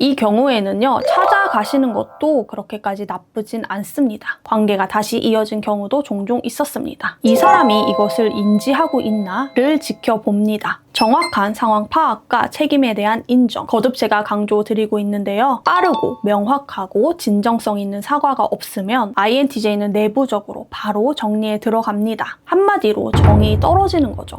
이 경우에는요, 찾아가시는 것도 그렇게까지 나쁘진 않습니다. 관계가 다시 이어진 경우도 종종 있었습니다. 이 사람이 이것을 인지하고 있나를 지켜봅니다. 정확한 상황 파악과 책임에 대한 인정, 거듭 제가 강조드리고 있는데요. 빠르고 명확하고 진정성 있는 사과가 없으면 INTJ는 내부적으로 바로 정리에 들어갑니다. 한마디로 정이 떨어지는 거죠.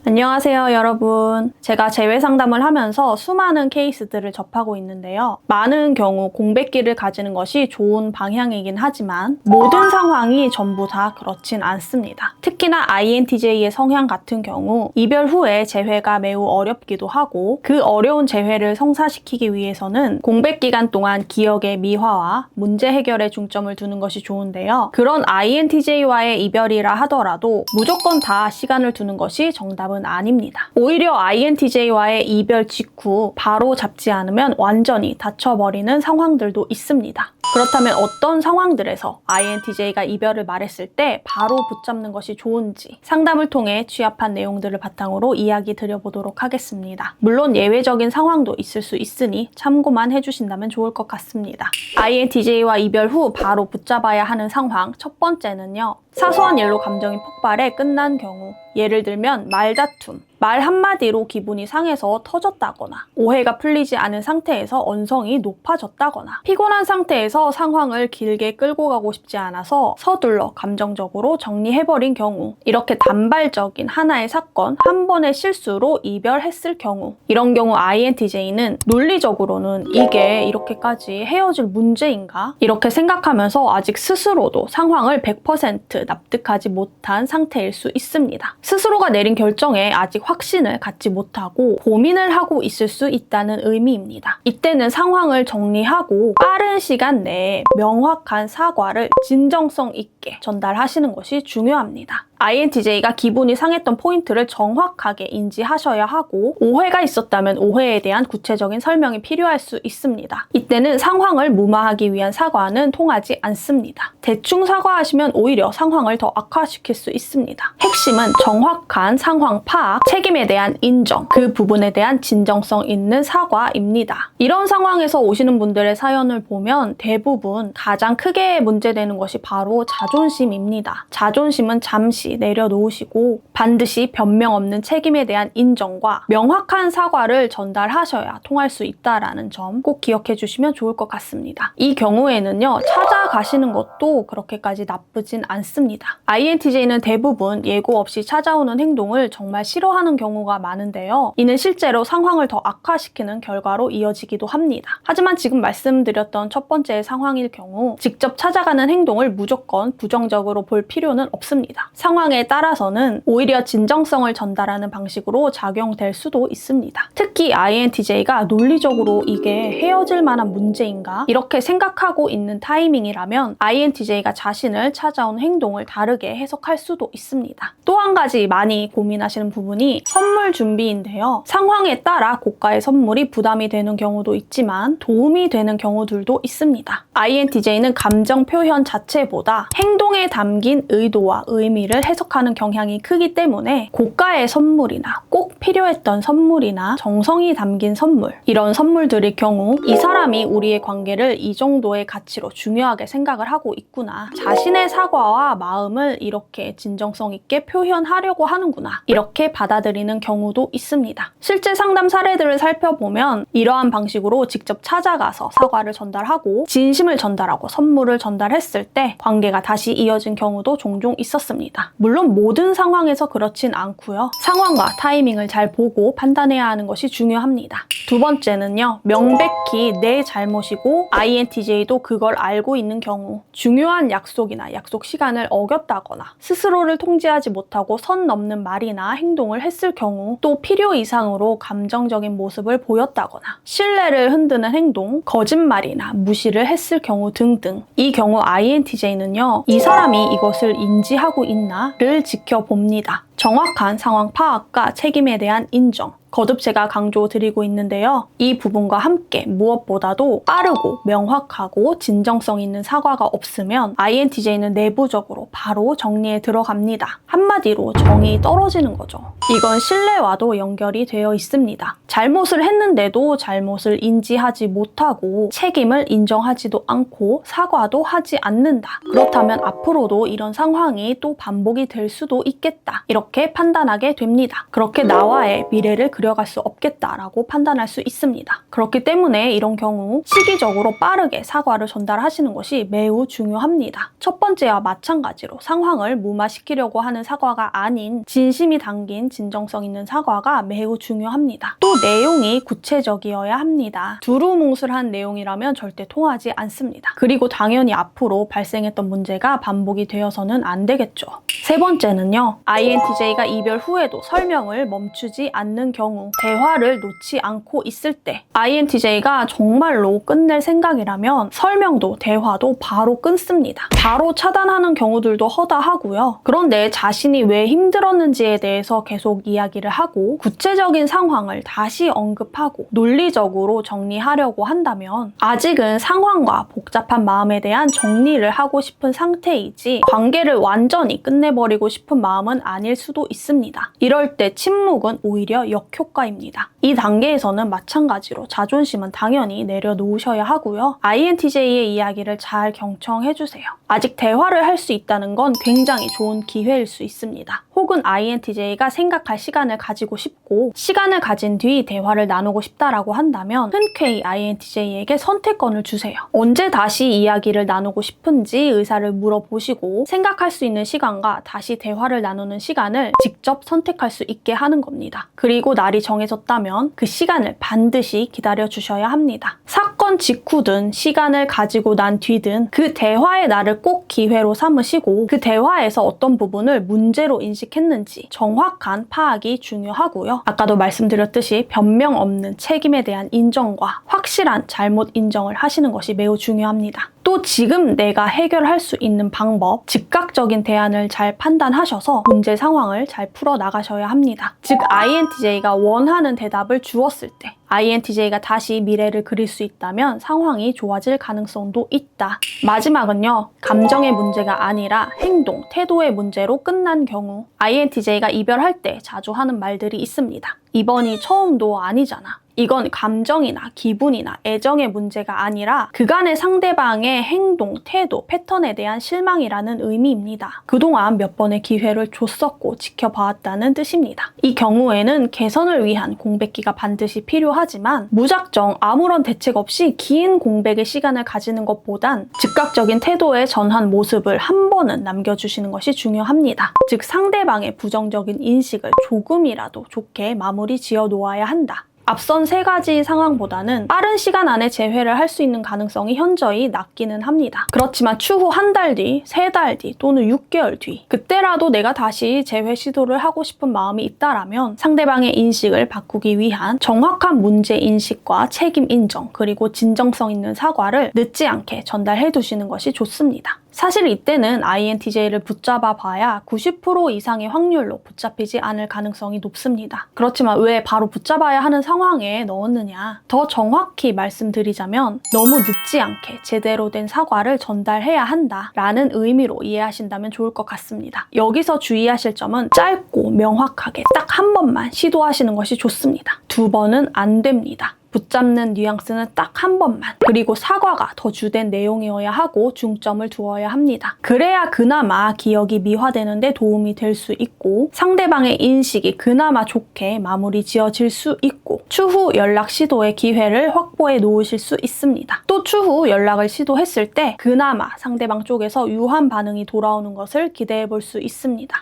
안녕하세요, 여러분. 제가 재회 상담을 하면서 수많은 케이스들을 접하고 있는데요. 많은 경우 공백기를 가지는 것이 좋은 방향이긴 하지만 모든 상황이 전부 다 그렇진 않습니다. 특히나 INTJ의 성향 같은 경우 이별 후에 재회가 매우 어렵기도 하고 그 어려운 재회를 성사시키기 위해서는 공백 기간 동안 기억의 미화와 문제 해결에 중점을 두는 것이 좋은데요. 그런 INTJ와의 이별이라 하더라도 무조건 다 시간을 두는 것이 정답은 아닙니다. 오히려 INTJ와의 이별 직후 바로 잡지 않으면 완전히 닫혀버리는 상황들도 있습니다. 그렇다면 어떤 상황들에서 INTJ가 이별을 말했을 때 바로 붙잡는 것이 좋은지 상담을 통해 취합한 내용들을 바탕으로 이야기 드려보도록 하겠습니다. 물론 예외적인 상황도 있을 수 있으니 참고만 해주신다면 좋을 것 같습니다. INTJ와 이별 후 바로 붙잡아야 하는 상황 첫 번째는요. 사소한 일로 감정이 폭발해 끝난 경우, 예를 들면 말다툼, 말 한마디로 기분이 상해서 터졌다거나 오해가 풀리지 않은 상태에서 언성이 높아졌다거나 피곤한 상태에서 상황을 길게 끌고 가고 싶지 않아서 서둘러 감정적으로 정리해버린 경우, 이렇게 단발적인 하나의 사건, 한 번의 실수로 이별했을 경우, 이런 경우 INTJ는 논리적으로는 이게 이렇게까지 헤어질 문제인가? 이렇게 생각하면서 아직 스스로도 상황을 100% 납득하지 못한 상태일 수 있습니다. 스스로가 내린 결정에 아직 확신을 갖지 못하고 고민을 하고 있을 수 있다는 의미입니다. 이때는 상황을 정리하고 빠른 시간 내에 명확한 사과를 진정성 있게 전달하시는 것이 중요합니다. INTJ가 기분이 상했던 포인트를 정확하게 인지하셔야 하고 오해가 있었다면 오해에 대한 구체적인 설명이 필요할 수 있습니다. 이때는 상황을 무마하기 위한 사과는 통하지 않습니다. 대충 사과하시면 오히려 상황을 더 악화시킬 수 있습니다. 핵심은 정확한 상황 파악, 책임에 대한 인정, 그 부분에 대한 진정성 있는 사과입니다. 이런 상황에서 오시는 분들의 사연을 보면 대부분 가장 크게 문제되는 것이 바로 자존심입니다. 자존심은 잠시 내려놓으시고 반드시 변명 없는 책임에 대한 인정과 명확한 사과를 전달하셔야 통할 수 있다는 점 꼭 기억해 주시면 좋을 것 같습니다. 이 경우에는요, 찾아가시는 것도 그렇게까지 나쁘진 않습니다. INTJ는 대부분 예고 없이 찾아오는 행동을 정말 싫어하는 경우가 많은데요. 이는 실제로 상황을 더 악화시키는 결과로 이어지기도 합니다. 하지만 지금 말씀드렸던 첫 번째 상황일 경우 직접 찾아가는 행동을 무조건 부정적으로 볼 필요는 없습니다. 상황에 따라서는 오히려 진정성을 전달하는 방식으로 작용될 수도 있습니다. 특히 INTJ가 논리적으로 이게 헤어질 만한 문제인가? 이렇게 생각하고 있는 타이밍이라면 INTJ가 자신을 찾아온 행동을 다르게 해석할 수도 있습니다. 또 한 가지 많이 고민하시는 부분이 선물 준비인데요. 상황에 따라 고가의 선물이 부담이 되는 경우도 있지만 도움이 되는 경우들도 있습니다. INTJ는 감정 표현 자체보다 행동에 담긴 의도와 의미를 해석하는 경향이 크기 때문에 고가의 선물이나 꼭 필요했던 선물이나 정성이 담긴 선물, 이런 선물들일 경우 이 사람이 우리의 관계를 이 정도의 가치로 중요하게 생각을 하고 있구나, 자신의 사과와 마음을 이렇게 진정성 있게 표현하려고 하는구나, 이렇게 받아들이는 경우도 있습니다. 실제 상담 사례들을 살펴보면 이러한 방식으로 직접 찾아가서 사과를 전달하고 진심을 전달하고 선물을 전달했을 때 관계가 다시 이어진 경우도 종종 있었습니다. 물론 모든 상황에서 그렇진 않고요. 상황과 타이밍을 잘 보고 판단해야 하는 것이 중요합니다. 두 번째는요, 명백히 내 잘못이고 INTJ도 그걸 알고 있는 경우, 중요한 약속이나 약속 시간을 어겼다거나 스스로를 통제하지 못하고 선 넘는 말이나 행동을 했을 경우, 또 필요 이상으로 감정적인 모습을 보였다거나 신뢰를 흔드는 행동, 거짓말이나 무시를 했을 경우 등등. 이 경우 INTJ는요, 이 사람이 이것을 인지하고 있나를 지켜봅니다. 정확한 상황 파악과 책임에 대한 인정. 거듭 제가 강조드리고 있는데요. 이 부분과 함께 무엇보다도 빠르고 명확하고 진정성 있는 사과가 없으면 INTJ는 내부적으로 바로 정리에 들어갑니다. 한마디로 정이 떨어지는 거죠. 이건 신뢰와도 연결이 되어 있습니다. 잘못을 했는데도 잘못을 인지하지 못하고 책임을 인정하지도 않고 사과도 하지 않는다. 그렇다면 앞으로도 이런 상황이 또 반복이 될 수도 있겠다. 이렇게 판단하게 됩니다. 그렇게 나와의 미래를 그려갈 수 없겠다라고 판단할 수 있습니다. 그렇기 때문에 이런 경우 시기적으로 빠르게 사과를 전달하시는 것이 매우 중요합니다. 첫 번째와 마찬가지로 상황을 무마시키려고 하는 사과가 아닌 진심이 담긴 진정성 있는 사과가 매우 중요합니다. 또 내용이 구체적이어야 합니다. 두루뭉술한 내용이라면 절대 통하지 않습니다. 그리고 당연히 앞으로 발생했던 문제가 반복이 되어서는 안 되겠죠. 세 번째는요. INTJ가 이별 후에도 설명을 멈추지 않는 경우, 대화를 놓지 않고 있을 때 INTJ가 정말로 끝낼 생각이라면 설명도 대화도 바로 끊습니다. 바로 차단하는 경우들도 허다하고요. 그런데 자신이 왜 힘들었는지에 대해서 계속 이야기를 하고 구체적인 상황을 다시 언급하고 논리적으로 정리하려고 한다면 아직은 상황과 복잡한 마음에 대한 정리를 하고 싶은 상태이지 관계를 완전히 끝내버리고 싶은 마음은 아닐 수도 있습니다. 이럴 때 침묵은 오히려 역효과입니다. 이 단계에서는 마찬가지로 자존심은 당연히 내려놓으셔야 하고요. INTJ의 이야기를 잘 경청해주세요. 아직 대화를 할 수 있다는 건 굉장히 좋은 기회일 수 있습니다. 혹은 INTJ가 생각할 시간을 가지고 싶고 시간을 가진 뒤 대화를 나누고 싶다라고 한다면 흔쾌히 INTJ에게 선택권을 주세요. 언제 다시 이야기를 나누고 싶은지 의사를 물어보시고 생각할 수 있는 시간과 다시 대화를 나누는 시간을 직접 선택할 수 있게 하는 겁니다. 그리고 날이 정해졌다면 그 시간을 반드시 기다려 주셔야 합니다. 사건 직후든 시간을 가지고 난 뒤든 그 대화의 날을 꼭 기회로 삼으시고 그 대화에서 어떤 부분을 문제로 인식했는지 정확한 파악이 중요하고요. 아까도 말씀드렸듯이 변명 없는 책임에 대한 인정과 확실한 잘못 인정을 하시는 것이 매우 중요합니다. 또 지금 내가 해결할 수 있는 방법, 즉각적인 대안을 잘 판단하셔서 문제 상황을 잘 풀어나가셔야 합니다. 즉 INTJ가 원하는 대답을 주었을 때 INTJ가 다시 미래를 그릴 수 있다면 상황이 좋아질 가능성도 있다. 마지막은요. 감정의 문제가 아니라 행동, 태도의 문제로 끝난 경우 INTJ가 이별할 때 자주 하는 말들이 있습니다. 이번이 처음도 아니잖아. 이건 감정이나 기분이나 애정의 문제가 아니라 그간의 상대방의 행동, 태도, 패턴에 대한 실망이라는 의미입니다. 그동안 몇 번의 기회를 줬었고 지켜봐왔다는 뜻입니다. 이 경우에는 개선을 위한 공백기가 반드시 필요하지만 무작정 아무런 대책 없이 긴 공백의 시간을 가지는 것보단 즉각적인 태도의 전환 모습을 한 번은 남겨주시는 것이 중요합니다. 즉 상대방의 부정적인 인식을 조금이라도 좋게 마무리 지어 놓아야 한다. 앞선 세 가지 상황보다는 빠른 시간 안에 재회를 할 수 있는 가능성이 현저히 낮기는 합니다. 그렇지만 추후 한 달 뒤, 세 달 뒤 또는 6개월 뒤 그때라도 내가 다시 재회 시도를 하고 싶은 마음이 있다라면 상대방의 인식을 바꾸기 위한 정확한 문제 인식과 책임 인정 그리고 진정성 있는 사과를 늦지 않게 전달해 두시는 것이 좋습니다. 사실 이때는 INTJ를 붙잡아 봐야 90% 이상의 확률로 붙잡히지 않을 가능성이 높습니다. 그렇지만 왜 바로 붙잡아야 하는 상황에 넣었느냐? 더 정확히 말씀드리자면 너무 늦지 않게 제대로 된 사과를 전달해야 한다라는 의미로 이해하신다면 좋을 것 같습니다. 여기서 주의하실 점은 짧고 명확하게 딱 한 번만 시도하시는 것이 좋습니다. 두 번은 안 됩니다. 붙잡는 뉘앙스는 딱 한 번만. 그리고 사과가 더 주된 내용이어야 하고 중점을 두어야 합니다. 그래야 그나마 기억이 미화되는 데 도움이 될 수 있고 상대방의 인식이 그나마 좋게 마무리 지어질 수 있고 추후 연락 시도의 기회를 확보해 놓으실 수 있습니다. 또 추후 연락을 시도했을 때 그나마 상대방 쪽에서 유한 반응이 돌아오는 것을 기대해 볼 수 있습니다.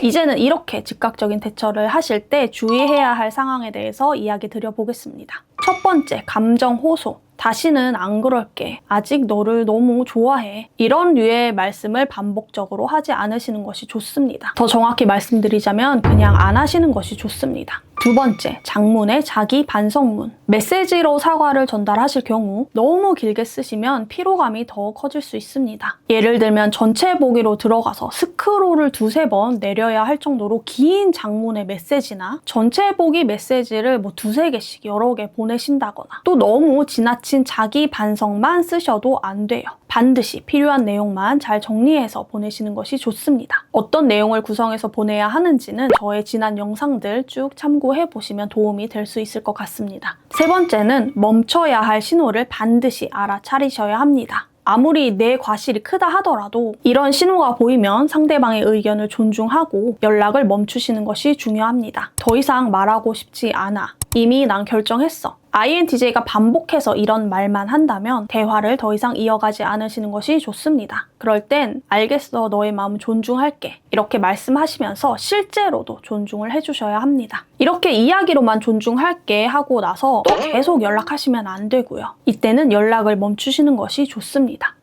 이제는 이렇게 즉각적인 대처를 하실 때 주의해야 할 상황에 대해서 이야기 드려보겠습니다. 첫 번째, 감정 호소. 다시는 안 그럴게. 아직 너를 너무 좋아해. 이런 류의 말씀을 반복적으로 하지 않으시는 것이 좋습니다. 더 정확히 말씀드리자면 그냥 안 하시는 것이 좋습니다. 두 번째, 장문의 자기 반성문. 메시지로 사과를 전달하실 경우 너무 길게 쓰시면 피로감이 더 커질 수 있습니다. 예를 들면 전체 보기로 들어가서 스크롤을 두세 번 내려야 할 정도로 긴 장문의 메시지나 전체 보기 메시지를 뭐 두세 개씩 여러 개 보내신다거나 또 너무 지나친 자기 반성만 쓰셔도 안 돼요. 반드시 필요한 내용만 잘 정리해서 보내시는 것이 좋습니다. 어떤 내용을 구성해서 보내야 하는지는 저의 지난 영상들 쭉 참고해 보시면 도움이 될 수 있을 것 같습니다. 세 번째는 멈춰야 할 신호를 반드시 알아차리셔야 합니다. 아무리 내 과실이 크다 하더라도 이런 신호가 보이면 상대방의 의견을 존중하고 연락을 멈추시는 것이 중요합니다. 더 이상 말하고 싶지 않아. 이미 난 결정했어. INTJ가 반복해서 이런 말만 한다면 대화를 더 이상 이어가지 않으시는 것이 좋습니다. 그럴 땐 알겠어, 너의 마음 존중할게. 이렇게 말씀하시면서 실제로도 존중을 해주셔야 합니다. 이렇게 이야기로만 존중할게 하고 나서 또 계속 연락하시면 안 되고요. 이때는 연락을 멈추시는 것이 좋습니다.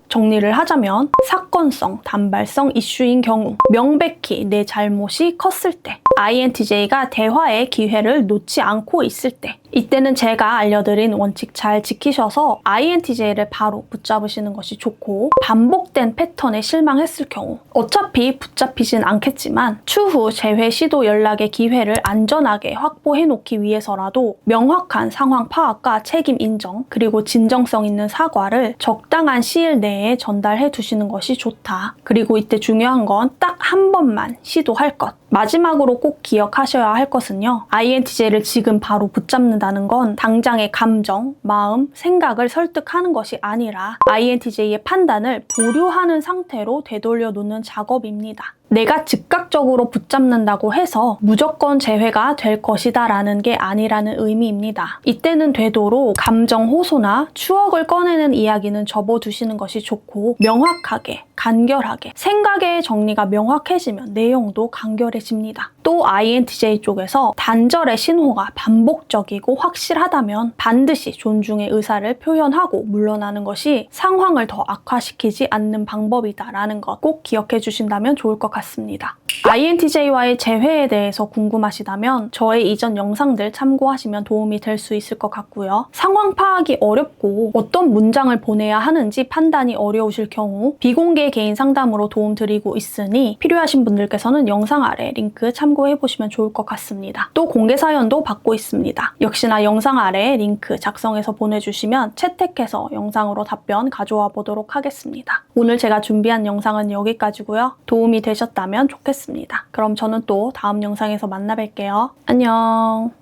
정리를 하자면 사건성, 단발성 이슈인 경우, 명백히 내 잘못이 컸을 때, INTJ가 대화의 기회를 놓지 않고 있을 때, 이때는 제가 알려드린 원칙 잘 지키셔서 INTJ를 바로 붙잡으시는 것이 좋고, 반복된 패턴에 실망했을 경우 어차피 붙잡히진 않겠지만 추후 재회 시도 연락의 기회를 안전하게 확보해 놓기 위해서라도 명확한 상황 파악과 책임 인정, 그리고 진정성 있는 사과를 적당한 시일 내에 전달해 두시는 것이 좋다. 그리고 이때 중요한 건 딱 한 번만 시도할 것. 마지막으로 꼭 기억하셔야 할 것은요. INTJ를 지금 바로 붙잡는다는 건 당장의 감정, 마음, 생각을 설득하는 것이 아니라 INTJ의 판단을 보류하는 상태로 되돌려 놓는 작업입니다. 내가 즉각적으로 붙잡는다고 해서 무조건 재회가 될 것이다 라는 게 아니라는 의미입니다. 이때는 되도록 감정 호소나 추억을 꺼내는 이야기는 접어두시는 것이 좋고, 명확하게, 간결하게, 생각의 정리가 명확해지면 내용도 간결해집니다. 또 INTJ 쪽에서 단절의 신호가 반복적이고 확실하다면 반드시 존중의 의사를 표현하고 물러나는 것이 상황을 더 악화시키지 않는 방법이다라는 것 꼭 기억해 주신다면 좋을 것 같습니다. INTJ와의 재회에 대해서 궁금하시다면 저의 이전 영상들 참고하시면 도움이 될 수 있을 것 같고요. 상황 파악이 어렵고 어떤 문장을 보내야 하는지 판단이 어려우실 경우 비공개 개인 상담으로 도움드리고 있으니 필요하신 분들께서는 영상 아래 링크 참고해보시면 좋을 것 같습니다. 또 공개 사연도 받고 있습니다. 역시나 영상 아래 링크 작성해서 보내주시면 채택해서 영상으로 답변 가져와 보도록 하겠습니다. 오늘 제가 준비한 영상은 여기까지고요. 도움이 되셨다면 좋겠습니다. 그럼 저는 또 다음 영상에서 만나 뵐게요. 안녕.